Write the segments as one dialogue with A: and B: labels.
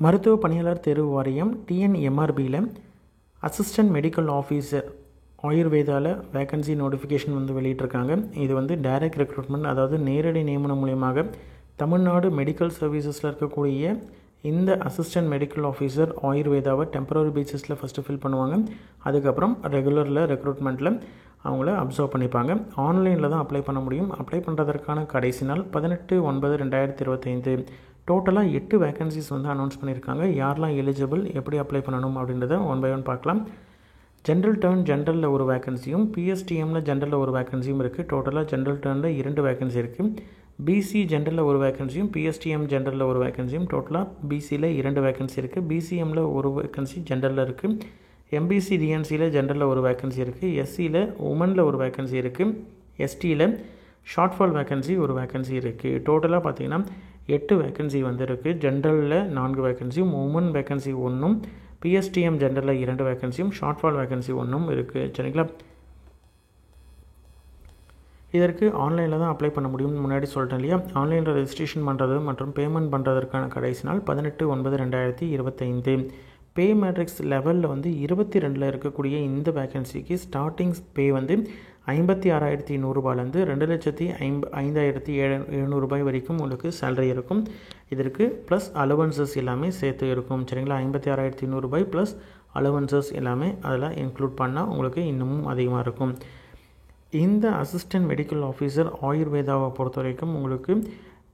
A: மருத்துவ பணியாளர் தேர்வு வாரியம் டிஎன்எம்ஆர்பியில் அசிஸ்டன்ட் மெடிக்கல் ஆஃபீஸர் ஆயுர்வேதாவில் வேக்கன்சி நோட்டிஃபிகேஷன் வந்து வெளியிட்டிருக்காங்க. இது வந்து டைரக்ட் ரெக்ரூட்மெண்ட், அதாவது நேரடி நியமனம் மூலியமாக தமிழ்நாடு மெடிக்கல் சர்வீசஸில் இருக்கக்கூடிய இந்த அசிஸ்டன்ட் மெடிக்கல் ஆஃபீஸர் ஆயுர்வேதாவை டெம்பரரி பேசிஸில் ஃபஸ்ட்டு ஃபில் பண்ணுவாங்க. அதுக்கப்புறம் ரெகுலரில் ரெக்ரூட்மெண்ட்டில் அவங்கள அப்சர்வ் பண்ணிப்பாங்க. ஆன்லைனில் தான் அப்ளை பண்ண முடியும். அப்ளை பண்ணுறதற்கான கடைசி நாள் 18/9/2025. டோட்டலாக 8 வேக்கன்சிஸ் வந்து அனௌன்ஸ் பண்ணியிருக்காங்க. யாரெல்லாம் எலிஜிபிள், எப்படி அப்ளை பண்ணணும் அப்படின்றத ஒன் பை ஒன் பார்க்கலாம். ஜென்ரல் டர்ன் ஜென்ரலில் ஒரு வேக்கன்சியும், பிஎஸ்டிஎம்மில் ஜென்ரலில் ஒரு வேக்கன்சியும் இருக்குது. டோட்டலாக ஜென்ரல் டர்னில் 2 வேக்கன்சி இருக்குது. பிசி ஜென்ரலில் ஒரு வேக்கன்சியும், பிஎஸ்டிஎம் ஜென்ரலில் ஒரு வேக்கன்சியும், டோட்டலாக பிசியில் 2 வேக்கன்சி இருக்குது. பிசிஎம்மில் ஒரு வேக்கன்சி ஜென்ரலில் இருக்குது. எம்பிசி டிஎன்சியில் ஜென்ரலில் ஒரு வேக்கன்சி இருக்குது. எஸ்சியில் உமனில் ஒரு வேக்கன்சி இருக்குது. எஸ்டியில் ஷார்ட்ஃபால் வேக்கன்சி ஒரு வேக்கன்சி இருக்குது. டோட்டலாக பார்த்திங்கன்னா 8 வேக்கன்சி வந்து இருக்குது. ஜென்ரலில் 4 வேக்கன்சியும், உமன் வேக்கன்சி 1, பிஎஸ்டிஎம் ஜென்ரலில் 2 வேக்கன்சியும், ஷார்ட்ஃபால் வேக்கன்சி 1 இருக்குது. சரிங்களா? இதற்கு ஆன்லைனில் தான் அப்ளை பண்ண முடியும்னு முன்னாடி சொல்லிட்டேன் இல்லையா? ஆன்லைனில் ரெஜிஸ்ட்ரேஷன் பண்ணுறது மற்றும் பேமெண்ட் பண்ணுறதுக்கான கடைசி நாள் 18/9/2025. பே மேட்ரிக்ஸ் லெவலில் வந்து 22 இருக்கக்கூடிய இந்த வேக்கன்சிக்கு ஸ்டார்டிங் பே வந்து 56,100 ரூபாயிலேருந்து 2,05,700 வரைக்கும் உங்களுக்கு சேலரி இருக்கும். இதற்கு ப்ளஸ் அலவன்சஸ் எல்லாமே சேர்த்து இருக்கும். சரிங்களா? 56,100 ப்ளஸ் அலவன்சஸ் எல்லாமே அதில் இன்க்ளூட் பண்ணால் உங்களுக்கு இன்னமும் அதிகமாக இருக்கும். இந்த அசிஸ்டன்ட் மெடிக்கல் ஆஃபீஸர் ஆயுர்வேதாவை பொறுத்த வரைக்கும் உங்களுக்கு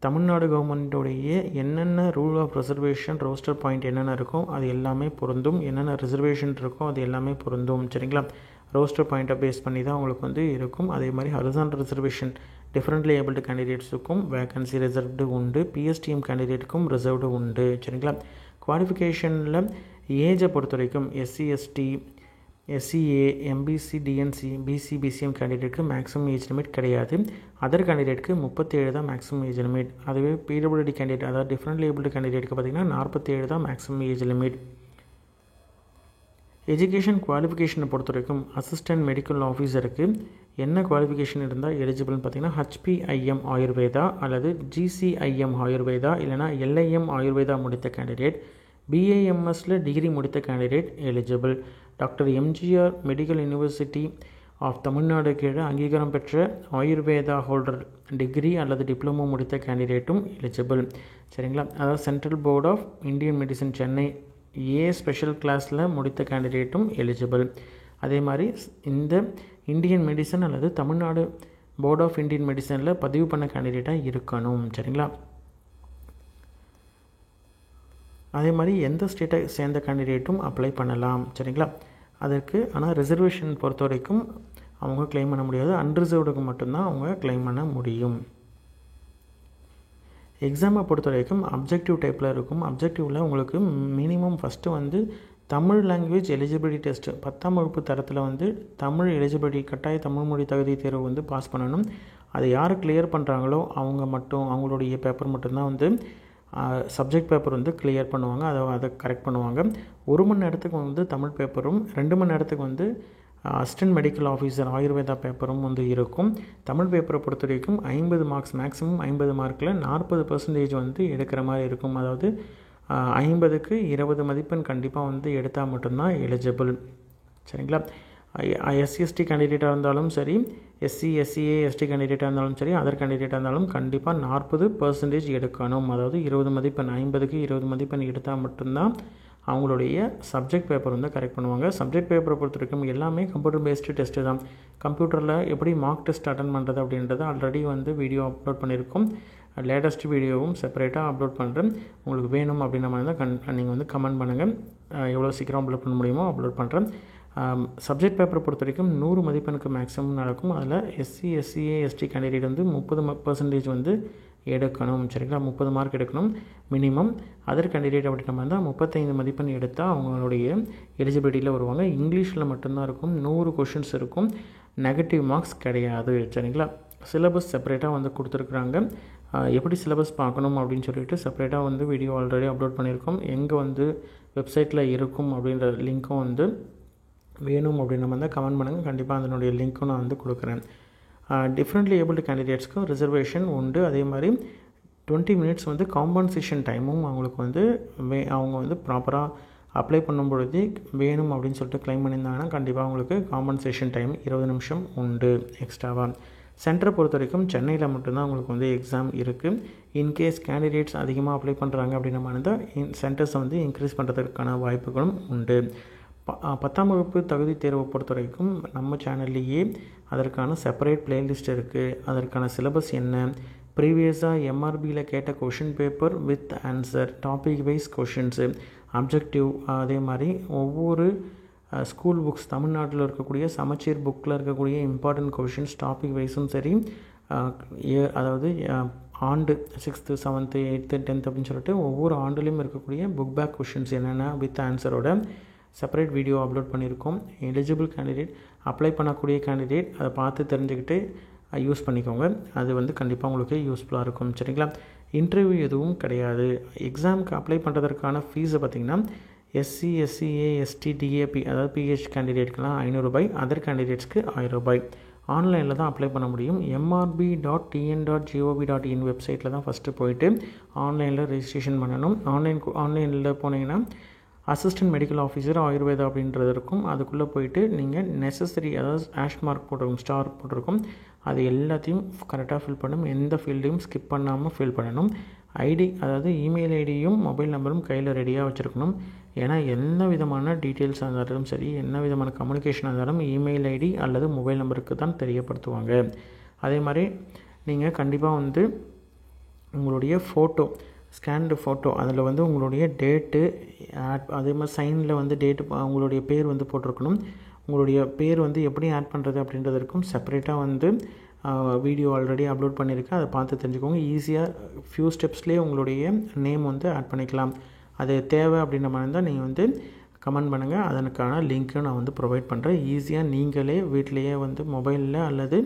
A: தமிழ்நாடு கவர்மெண்ட்டுடைய என்னென்ன rule of reservation, roster point என்னென்ன இருக்கோ அது எல்லாமே பொருந்தும். என்னென்ன ரிசர்வேஷன் இருக்கோ அது எல்லாமே பொருந்தும். சரிங்களா? ரோஸ்டர் பாயிண்ட்டை பேஸ் பண்ணி தான் உங்களுக்கு வந்து இருக்கும். அதே மாதிரி ஹரிசாண்டல் ரிசர்வேஷன் டிஃப்ரெண்ட்லி ஏபிள்டு கேண்டிடேட்ஸுக்கும் வேக்கன்சி ரிசர்வ்டு உண்டு. பிஎஸ்டிஎம் கேண்டிடேட்டுக்கும் ரிசர்வ்டு உண்டு. சரிங்களா? குவாலிஃபிகேஷனில் ஏஜை பொறுத்த வரைக்கும் SC, ST, SCA, MBC, DNC, BC, BCM கேண்டிடேட்டுக்கு மேக்ஸிமம் ஏஜ் லிமிட் கிடையாது. அதர் கேண்டிடேட்டுக்கு 37 தான் மேக்ஸிமம் ஏஜ் லிமிட். அதுவே பிடபிள்யூடி கேண்டிடேட், அதாவது டிஃப்ரெண்ட்லி ஏபிள்டு கேண்டிடேட்டுக்கு பார்த்திங்கன்னா 47 தான் மேக்ஸிமம் ஏஜ் லிமிட். எஜுகேஷன் குவாலிஃபிகேஷனை பொறுத்த வரைக்கும் அசிஸ்டன்ட் மெடிக்கல் ஆஃபீஸருக்கு என்ன குவாலிஃபிகேஷன் இருந்தால் எலிஜிபிள்னு பார்த்திங்கன்னா HPIM ஆயுர்வேதா அல்லது GCIM ஆயுர்வேதா இல்லைனா LIM ஆயுர்வேதா முடித்த கேண்டிடேட், BAMSல டிகிரி முடித்த candidate eligible. Doctor MGR medical university of Tamil Nadu கீழே அங்கீகாரம் பெற்ற ஆயுர்வேதா ஹோல்டர் டிகிரி அல்லது டிப்ளமோ முடித்த கேண்டிடேட்டும் எலிஜிபிள். சரிங்களா? அதாவது central board of Indian medicine Chennai special கிளாஸில் முடித்த கேண்டிடேட்டும் எலிஜிபிள். அதே மாதிரி இந்த இந்தியன் மெடிசன் அல்லது தமிழ்நாடு போர்ட் ஆஃப் இந்தியன் மெடிசனில் பதிவு பண்ண கேண்டிடேட்டாக இருக்கணும். சரிங்களா? அதே மாதிரி எந்த ஸ்டேட்டை சேர்ந்த கேண்டிடேட்டும் அப்ளை பண்ணலாம். சரிங்களா? அதற்கு ஆனால் ரிசர்வேஷன் பொறுத்த வரைக்கும் அவங்க கிளைம் பண்ண முடியாது. அன்ரிசர்வ்டுக்கு மட்டும்தான் அவங்க கிளைம் பண்ண முடியும். எக்ஸாமை பொறுத்த வரைக்கும் அப்ஜெக்டிவ் டைப்பில் இருக்கும். அப்ஜெக்டிவில் உங்களுக்கு மினிமம் ஃபஸ்ட்டு வந்து தமிழ் லாங்குவேஜ் எலிஜிபிலிட்டி டெஸ்ட்டு 10ஆம் வகுப்பு தரத்தில் வந்து தமிழ் எலிஜிபிலிட்டி கட்டாய தமிழ் மொழி தகுதி தேர்வு வந்து பாஸ் பண்ணணும். அதை யார் கிளியர் பண்ணுறாங்களோ அவங்க மட்டும், அவங்களுடைய பேப்பர் மட்டும்தான் வந்து சப்ஜெக்ட் பேப்பர் வந்து கிளியர் பண்ணுவாங்க. அதை கரெக்ட் பண்ணுவாங்க. 1 மணி நேரத்துக்கு வந்து தமிழ் பேப்பரும் 2 மணி நேரத்துக்கு வந்து அசிஸ்டன்ட் மெடிக்கல் ஆஃபீஸர் ஆயுர்வேதா பேப்பரும் வந்து இருக்கும். தமிழ் பேப்பரை பொறுத்த வரைக்கும் 50 மார்க்ஸ், மேக்ஸிமம் 50 மார்க்கில் 40% வந்து எடுக்கிற மாதிரி இருக்கும். அதாவது 50க்கு 20 மதிப்பெண் கண்டிப்பாக வந்து எடுத்தால் மட்டும்தான் எலிஜிபிள். சரிங்களா? SC/ST கேண்டிடேட்டாக இருந்தாலும் சரி, SC, SCA, ST கேண்டிடேட்டாக இருந்தாலும் சரி, அதர் கேண்டிடேட்டாக இருந்தாலும் கண்டிப்பாக 40% எடுக்கணும். அதாவது 20 மதிப்பெண், 50க்கு 20 மதிப்பெண் எடுத்தால் மட்டும்தான் அவங்களுடைய சப்ஜெக்ட் பேப்பர் வந்து கரெக்ட் பண்ணுவாங்க. சப்ஜெக்ட் பேப்பரை பொறுத்த வரைக்கும் எல்லாமே கம்ப்யூட்டர் பேஸ்டு டெஸ்ட்டு தான். கம்ப்யூட்டரில் எப்படி மார்க் டெஸ்ட் அட்டன் பண்ணுறது அப்படின்றத ஆல்ரெடி வந்து வீடியோ அப்லோட் பண்ணியிருக்கோம். லேட்டஸ்ட் வீடியோவும் செப்பரேட்டாக அப்லோட் பண்ணுறேன். உங்களுக்கு வேணும் அப்படின்ற மாதிரி தான் நீங்கள் வந்து கமெண்ட் பண்ணுங்கள். எவ்வளோ சீக்கிரம் அப்லோட் பண்ண முடியுமோ அப்லோட் பண்ணுறேன். சப்ஜெக்ட் பேப்பரை பொறுத்த வரைக்கும் 100 மதிப்பெண்ணுக்கு மேக்ஸிமம் நடக்கும். அதில் SC, SCA, ST கேண்டிடேட் வந்து 30% வந்து எடுக்கணும். சரிங்களா? 30 மார்க் எடுக்கணும் மினிமம். அதர் கேண்டிடேட் அப்படின்ற மாதிரி தான் 35 மதிப்பெண் எடுத்தால் அவங்களுடைய எலிஜிபிலிட்டியில் வருவாங்க. இங்கிலீஷில் மட்டும்தான் இருக்கும். 100 கொஷின்ஸ் இருக்கும். நெகட்டிவ் மார்க்ஸ் கிடையாது. சரிங்களா? சிலபஸ் செப்பரேட்டாக வந்து கொடுத்துருக்குறாங்க. எப்படி சிலபஸ் பார்க்கணும் அப்படின்னு சொல்லிட்டு செப்பரேட்டாக வந்து வீடியோ ஆல்ரெடி அப்லோட் பண்ணியிருக்கோம். எங்கே வந்து வெப்சைட்டில் இருக்கும் அப்படின்ற லிங்க்கும் வந்து வேணும் அப்படின்ற மாதிரி தான் கமெண்ட் பண்ணுங்கள். கண்டிப்பாக அதனுடைய லிங்க்கும் நான் வந்து கொடுக்குறேன். டிஃப்ரெண்ட்லி ஏபிள்டு கேண்டிடேட்ஸ்க்கும் ரிசர்வேஷன் உண்டு. அதே மாதிரி 20 மினிட்ஸ் வந்து காம்பன்சேஷன் டைமும் அவங்களுக்கு வந்து அவங்க வந்து ப்ராப்பராக அப்ளை பண்ணும்பொழுது வேணும் அப்படின்னு சொல்லிட்டு கிளைம் பண்ணியிருந்தாங்கன்னா கண்டிப்பாக அவங்களுக்கு காம்பன்சேஷன் டைம் 20 நிமிஷம் உண்டு எக்ஸ்ட்ராவாக. சென்டரை பொறுத்த வரைக்கும் சென்னையில் மட்டும்தான் உங்களுக்கு வந்து எக்ஸாம் இருக்குது. இன்கேஸ் கேண்டிடேட்ஸ் அதிகமாக அப்ளை பண்ணுறாங்க அப்படின்ற மாதிரி இருந்தால் சென்டர்ஸை வந்து இன்க்ரீஸ் பண்ணுறதுக்கான வாய்ப்புகளும் உண்டு. 10ஆம் வகுப்பு தகுதி தேர்வை பொறுத்த வரைக்கும் நம்ம சேனல்லையே அதற்கான செப்பரேட் பிளேலிஸ்ட் இருக்குது. அதற்கான சிலபஸ் என்ன, ப்ரீவியஸாக எம்ஆர்பியில் கேட்ட question paper with answer, topic wise questions, objective, அதே மாதிரி ஒவ்வொரு ஸ்கூல் புக்ஸ் தமிழ்நாட்டில் இருக்கக்கூடிய சமச்சீர் புக்கில் இருக்கக்கூடிய இம்பார்ட்டன்ட் கொஷின்ஸ் டாபிக் வைஸும் சரி, அதாவது ஆண்டு 6th 7th 8th 10th அப்படின்னு சொல்லிட்டு ஒவ்வொரு ஆண்டுலேயும் இருக்கக்கூடிய புக் பேக் கொஷின்ஸ் என்னென்ன வித் ஆன்சரோட செப்பரேட் வீடியோ அப்லோட் பண்ணியிருக்கோம். எலிஜிபிள் கேண்டிடேட், அப்ளை பண்ணக்கூடிய கேண்டிடேட் அதை பார்த்து தெரிஞ்சுக்கிட்டு யூஸ் பண்ணிக்கோங்க. அது வந்து கண்டிப்பாக உங்களுக்கு யூஸ்ஃபுல்லாக இருக்கும். சரிங்களா? இன்டர்வியூ எதுவும் கிடையாது. எக்ஸாமுக்கு அப்ளை பண்ணுறதற்கான ஃபீஸை பார்த்திங்கன்னா எஸ்சி, எஸ்சிஏ, எஸ்டி, டிஏபி அதாவது பிஹெச் கேண்டிடேட்க்கெலாம் 500 ரூபாய், அதர் கேண்டிடேட்ஸ்க்கு 1000 ரூபாய். ஆன்லைனில் தான் அப்ளை பண்ண முடியும். mrb.tn.gov.in வெப்சைட்டில் தான் ஃபஸ்ட்டு போயிட்டு ஆன்லைனில் ரெஜிஸ்ட்ரேஷன் பண்ணணும். ஆன்லைனில் போனீங்கன்னா அசிஸ்டன்ட் மெடிக்கல் ஆஃபீஸர் ஆயுர்வேதா அப்படின்றது இருக்கும். அதுக்குள்ளே போயிட்டு நீங்கள் நெசசரி, அதாவது ஆஷ் மார்க் போட்டிருக்கும், ஸ்டார் போட்டிருக்கும், அது எல்லாத்தையும் கரெக்டாக ஃபில் பண்ணணும். எந்த ஃபீல்டையும் ஸ்கிப் பண்ணாமல் ஃபில் பண்ணணும். ஐடி, அதாவது இமெயில் ஐடியும் மொபைல் நம்பரும் கையில் ரெடியாக வச்சுருக்கணும். ஏன்னா என்ன விதமான டீட்டெயில்ஸாக இருந்தாலும் சரி, என்ன விதமான கம்யூனிகேஷனாக இருந்தாலும் இமெயில் ஐடி அல்லது மொபைல் நம்பருக்கு தான் தெரியப்படுத்துவாங்க. அதே மாதிரி நீங்கள் கண்டிப்பாக வந்து உங்களுடைய ஃபோட்டோ, ஸ்கேன்டு ஃபோட்டோ, அதில் வந்து உங்களுடைய டேட்டு, அதே மாதிரி சைனில் வந்து டேட்டு, உங்களுடைய பேர் வந்து போட்டிருக்கணும். உங்களுடைய பேர் வந்து எப்படி ஆட் பண்ணுறது அப்படின்றதுக்கும் செப்பரேட்டாக வந்து வீடியோ ஆல்ரெடி அப்லோட் பண்ணியிருக்கேன். அதை பார்த்து தெரிஞ்சுக்கோங்க. ஈஸியாக ஃபியூ ஸ்டெப்ஸ்லேயே உங்களுடைய நேம் வந்து ஆட் பண்ணிக்கலாம். அது தேவை அப்படின்ற மாதிரி இருந்தால் நீங்கள் வந்து கமெண்ட் பண்ணுங்கள். அதற்கான லிங்க்கும் நான் வந்து ப்ரொவைட் பண்ணுறேன். ஈஸியாக நீங்களே வீட்டிலையே வந்து மொபைலில் அல்லது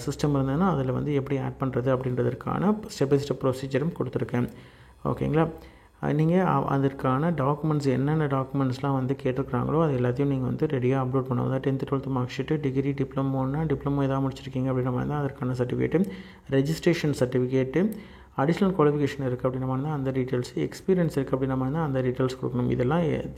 A: சிஸ்டம் இருந்ததுன்னா அதில் வந்து எப்படி ஆட் பண்ணுறது அப்படின்றதுக்கான ஸ்டெப் பை ஸ்டெப் ப்ரொசீஜரும் கொடுத்துருக்கேன். ஓகேங்களா? நீங்கள் அதற்கான டாக்குமெண்ட்ஸ், என்னென்ன டாக்குமெண்ட்ஸ்லாம் வந்து கேட்டிருக்கிறாங்களோ அது எல்லாத்தையும் நீங்கள் வந்து ரெடியாக அப்லோட் பண்ணுவோம். அதாவது 10th 12th mark sheet, degree, டிப்ளமோனா டிப்ளமோ எதாவது முடிச்சிருக்கீங்க அப்படின்ற மாதிரி தான் அதற்கான certificate, registration certificate, additional qualification இருக்குது அப்படின்ற மாதிரி தான் அந்த டீட்டெயில்ஸ், எக்ஸ்பீரியன்ஸ் இருக்குது அப்படின்ற மாதிரி தான் அந்த டீட்டெயில்ஸ் கொடுக்கணும்.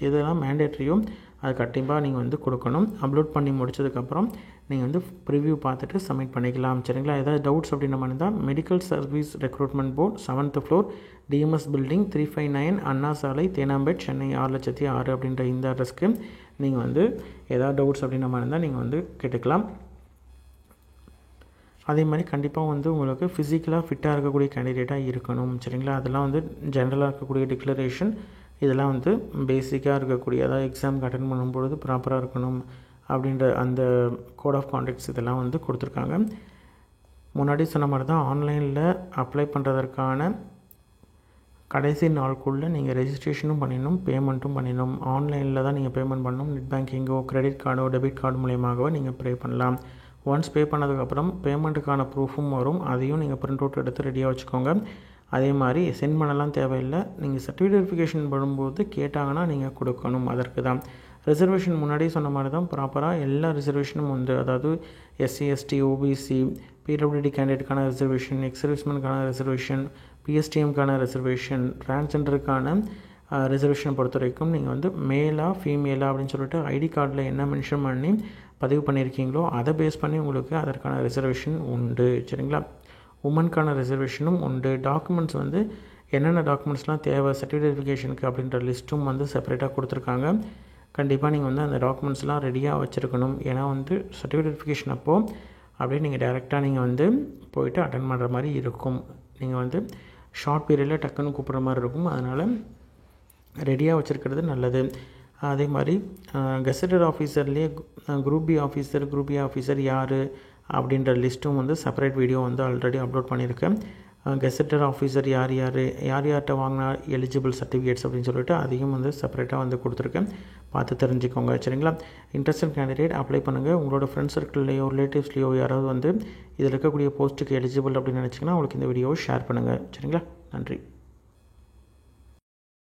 A: இதெல்லாம் மேண்டேட்ரியும் அது கண்டிப்பாக நீங்கள் வந்து கொடுக்கணும். அப்லோட் பண்ணி முடிச்சதுக்கப்புறம் நீங்கள் வந்து ப்ரிவ்யூ பார்த்துட்டு சப்மிட் பண்ணிக்கலாம். சரிங்களா? ஏதாவது டவுட்ஸ் அப்படின்ற மாதிரி தான் medical service recruitment board, 7th floor, TMS building, 359 Anna Salai, Teynampet, Chennai 6,06,000 அப்படின்ற இந்த அட்ரஸ்க்கு நீங்கள் வந்து ஏதாவது டவுட்ஸ் அப்படின்ற மாதிரி இருந்தால் நீங்கள் வந்து கேட்டுக்கலாம். அதே மாதிரி கண்டிப்பாக வந்து உங்களுக்கு ஃபிசிக்கலாக ஃபிட்டாக இருக்கக்கூடிய கேண்டிடேட்டாக இருக்கணும். சரிங்களா? அதெல்லாம் வந்து ஜென்ரலாக இருக்கக்கூடிய டிக்ளரேஷன், இதெல்லாம் வந்து பேசிக்காக இருக்கக்கூடிய, அதாவது எக்ஸாமுக்கு அட்டென்ட் பண்ணும்பொழுது ப்ராப்பராக இருக்கணும் அப்படின்ற அந்த கோட் ஆஃப் கான்டக்ட்ஸ் இதெல்லாம் வந்து கொடுத்துருக்காங்க. முன்னாடி சொன்ன மாதிரி தான் ஆன்லைனில் அப்ளை பண்ணுறதற்கான கடைசி நாளுக்குள்ளே நீங்கள் ரெஜிஸ்ட்ரேஷனும் பண்ணிடணும், பேமெண்ட்டும் பண்ணிடணும். ஆன்லைனில் தான் நீங்கள் பேமெண்ட் பண்ணணும். நெட் பேங்கிங்கோ, கிரெடிட் கார்டோ, டெபிட் கார்டு மூலியமாகவோ நீங்கள் பே பண்ணலாம். ஒன்ஸ் பே பண்ணதுக்கப்புறம் பேமெண்ட்டுக்கான ப்ரூஃபும் வரும். அதையும் நீங்கள் பிரிண்ட் அவுட் எடுத்து ரெடியாக வச்சுக்கோங்க. அதே மாதிரி சென்ட் பண்ணலாம் தேவையில்லை. நீங்கள் சர்டிஃபிகேட் வெரிஃபிகேஷன் பண்ணும்போது கேட்டாங்கன்னா நீங்கள் கொடுக்கணும். அதற்கு தான் ரிசர்வேஷன் முன்னாடி சொன்ன மாதிரி தான் ப்ராப்பராக எல்லா ரிசர்வேஷனும் உண்டு. அதாவது எஸ்சி, எஸ்டி, ஓபிசி, பிடபிள்யூடி கேண்டிடேட்டுக்கான ரிசர்வேஷன், எக்ஸர்விஸ்மென்ட்கான ரிசர்வேஷன், பிஎஸ்டிஎம்க்கான ரிசர்வேஷன், டிரான்ஸ்ஜெண்டருக்கான ரிசர்வேஷனை பொறுத்த வரைக்கும் நீங்கள் வந்து மேலா ஃபீமேலா அப்படின்னு சொல்லிட்டு ஐடி கார்டில் என்ன மென்ஷன் பண்ணி பதிவு பண்ணியிருக்கீங்களோ அதை பேஸ் பண்ணி உங்களுக்கு அதற்கான ரிசர்வேஷன் உண்டு. சரிங்களா? உமனுக்கான ரிசர்வேஷனும் உண்டு. டாக்குமெண்ட்ஸ் வந்து என்னென்ன டாக்குமெண்ட்ஸ்லாம் தேவை சர்டிஃபிகேட் வெரிஃபிகேஷனுக்கு அப்படின்ற லிஸ்ட்டும் வந்து செப்பரேட்டாக கொடுத்துருக்காங்க. கண்டிப்பாக நீங்கள் வந்து அந்த டாக்குமெண்ட்ஸ்லாம் ரெடியாக வச்சுருக்கணும். ஏன்னா வந்து சர்டிஃபிகேட் வெரிஃபிகேஷன் அப்போது அப்படியே நீங்கள் டைரெக்டாக நீங்கள் வந்து போயிட்டு அட்டென்ட் பண்ணுற மாதிரி இருக்கும். நீங்கள் வந்து ஷார்ட் பீரியடில் டக்குன்னு கூப்பிட்ற மாதிரி இருக்கும். அதனால் ரெடியாக வச்சுருக்கிறது நல்லது. அதே மாதிரி கெசட்டட் ஆஃபீஸர்லேயே குரூப் பி ஆஃபீஸர் யார் அப்படின்ற லிஸ்ட்டும் வந்து செப்பரேட் வீடியோ வந்து ஆல்ரெடி அப்லோட் பண்ணியிருக்கேன். கெசட்டட் ஆஃபீஸர் யார்கிட்ட வாங்கினா எலிஜிபிள் சர்டிஃபிகேட்ஸ் அப்படின்னு சொல்லிட்டு அதையும் வந்து செப்பரேட்டாக வந்து கொடுத்துருக்கேன். பார்த்து தெரிஞ்சுக்கோங்க. சரிங்களா? இன்ட்ரெஸ்டட் கேண்டிடேட் அப்ளை பண்ணுங்கள். உங்களோட ஃப்ரெண்ட்ஸ் சர்க்கிள்லையோ ரிலேட்டிவ்ஸ்லையோ யாராவது வந்து இதில் இருக்கக்கூடிய போஸ்ட்டுக்கு எலிஜிபிள் அப்படின்னு நினச்சிங்கன்னா அவங்களுக்கு இந்த வீடியோவை ஷேர் பண்ணுங்கள். சரிங்களா? நன்றி.